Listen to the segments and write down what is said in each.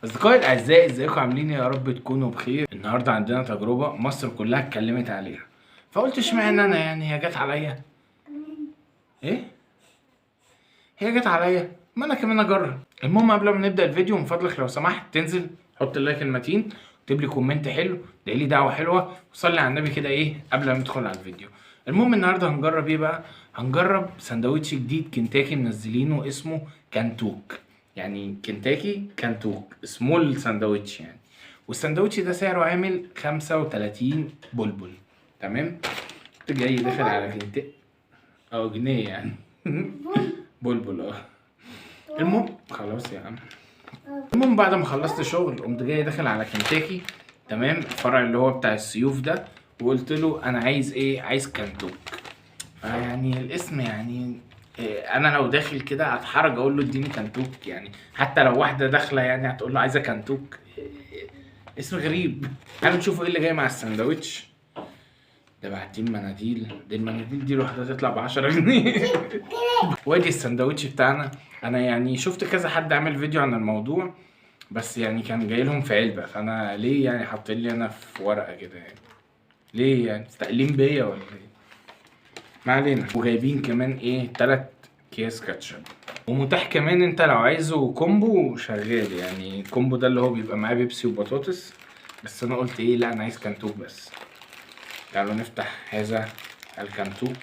أصدقائي الأعزاء، ازيكم عاملين يا رب تكونوا بخير. النهارده عندنا تجربة مصر كلها اتكلمت عليها، فقلت اشمعنى أنا، يعني هي جت عليا؟ إيه؟ هي جت عليا، ما أنا كمان أجرب. المهم قبل ما نبدأ الفيديو من فضلك لو سمحت تنزل حط اللايك المتين، اكتب لي كومنت حلو، ادعي لي دعوة حلوة، وصلي على النبي كده قبل ما ندخل على الفيديو. المهم النهارده هنجرب إيه بقى؟ هنجرب سندوتش جديد كنتاكي منزلينه اسمه كانتوك. يعني كنتاكي كانتوك سمول ساندوتش يعني. والساندوتش ده سعره عامل 35 بلبل. تمام. كنت جاي داخل على كنتاكي جنيه يعني. بلبل المهم خلاص يا عم. المهم بعد ما خلصت شغل قمت جاي داخل على كنتاكي، تمام، الفرع اللي هو بتاع السيوف ده، وقلت له انا عايز ايه؟ عايز كانتوك. يعني الاسم يعني انا لو داخل كده هتحرج اقول له اديني كانتوك، يعني حتى لو واحده داخله يعني هتقول له عايزه كانتوك. اسم غريب. تعالوا نشوفوا ايه اللي جاي مع السندوتش ده. بعتين مناديل، دي المناديل دي لوحدها تطلع ب 10 جنيه. وادي السندوتش بتاعنا. انا يعني شفت كذا حد عامل فيديو عن الموضوع، بس يعني كان جاي لهم في علبه، فانا ليه يعني حاطين لي انا في ورقه كده يعني؟ ليه يعني مستقلين بيا ولا ايه؟ ما علينا. وجايبين كمان 3 اكياس كاتشب. ومتاح كمان انت لو عايزه كومبو شغال، يعني الكومبو ده اللي هو بيبقى معاه بيبسي وبطاطس، بس انا قلت لا انا عايز كانتوك بس. تعالوا نفتح هذا الكانتوك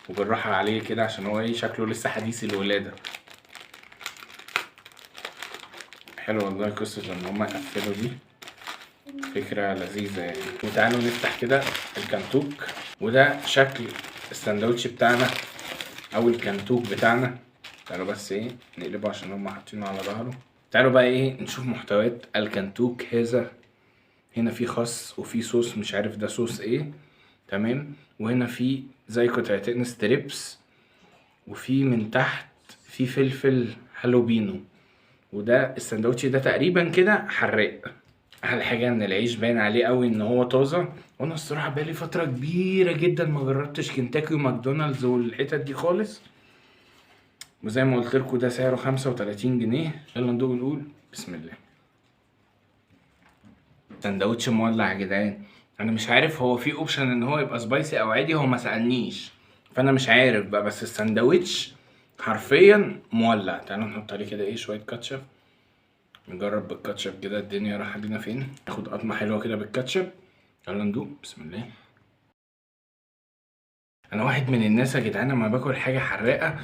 وبالراحة عليه كده عشان هو شكله لسه حديث الولادة. حلو والله قصة ان هما يقفلوا دي، فكرة لذيذة يعني. وتعالوا نفتح كده الكانتوك، وده شكل الساندوتش بتاعنا او الكانتوك بتاعنا. تعالوا بس نقلبه عشان هما حاطينه على ظهره. تعالوا بقى نشوف محتويات الكانتوك هذا. هنا في خس وفي صوص مش عارف ده صوص تمام. وهنا في زي قطعتين ستريبس، وفي من تحت في فلفل هالوبينو. وده السندوتش ده تقريبا كده حراق. احلى حاجه ان العيش باين عليه قوي ان هو طازه. وانا الصراحه بقالي فتره كبيره جدا ما جربتش كنتاكي وماكدونالدز والحتت دي خالص. وزي ما قلت لكم ده سعره 35 جنيه. يلا ندوق نقول بسم الله. سندوتش مولع يا جدعان. انا مش عارف هو في اوبشن ان هو يبقى سبايسي او عادي، هو ما سالنيش، فانا مش عارف بقى. بس السندوتش حرفيا مولع. تعالوا نحط عليه كده شويه كاتشب. نجرب بالكاتشب كده الدنيا رايحه بينا فين. ناخد قطمه حلوه كده بالكاتشب. يلا ندوق بسم الله. انا واحد من الناس يا جدعان لما باكل حاجه حراقه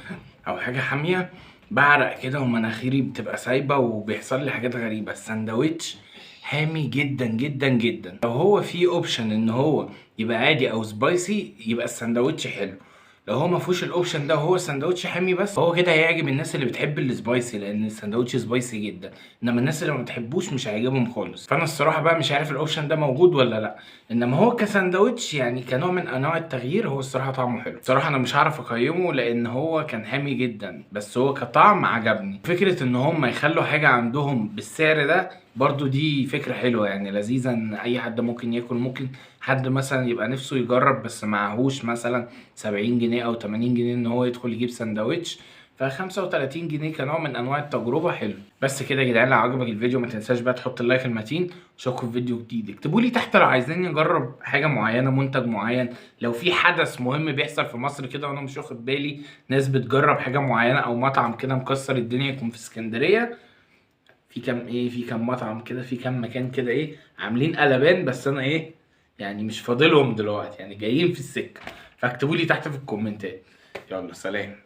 او حاجه حاميه بعرق كده ومناخيري بتبقى سايبه وبيحصل لي حاجات غريبه. الساندوتش حامي جدا جدا جدا. لو هو في اوبشن ان هو يبقى عادي او سبايسي يبقى الساندوتش حلو. لو هو ما فيهوش الاوبشن ده وهو ساندوتش حامي بس، هو كده هيعجب الناس اللي بتحب السبايسي لان الساندوتش سبايسي جدا. انما الناس اللي ما بتحبوش مش هيعجبهم خالص. فانا الصراحه بقى مش عارف الاوبشن ده موجود ولا لا. انما هو كساندوتش يعني كنوع من انواع التغيير هو الصراحه طعمه حلو. الصراحه انا مش هعرف اقيمه لان هو كان حامي جدا، بس هو كطعم عجبني. فكره ان هم يخلوا حاجه عندهم بالسعر ده برضو دي فكرة حلوة يعني لذيذة، ان اي حد ممكن ياكل. ممكن حد مثلا يبقى نفسه يجرب بس معهوش مثلا 70 جنيه او 80 جنيه ان هو يدخل يجيب سندوتش، ف 35 جنيه كنوع من انواع التجربة حلو. بس كده يا جدعان، لو عجبك الفيديو ما تنساش بقى تحط اللايك المتين. اشوفكم في فيديو جديد. اكتبوا لي تحت لو عايزين نجرب حاجة معينة، منتج معين. لو في حدث مهم بيحصل في مصر كده وانا مش واخد بالي، ناس بتجرب حاجة معينة او مطعم كده مكسر الدنيا يكون في اسكندرية. في كام في كام مطعم كده، في كام مكان كده عاملين قلبان، بس انا يعني مش فاضلهم دلوقتي، يعني جايين في السكه. فاكتبوا لي تحت في الكومنتات. يلا سلام.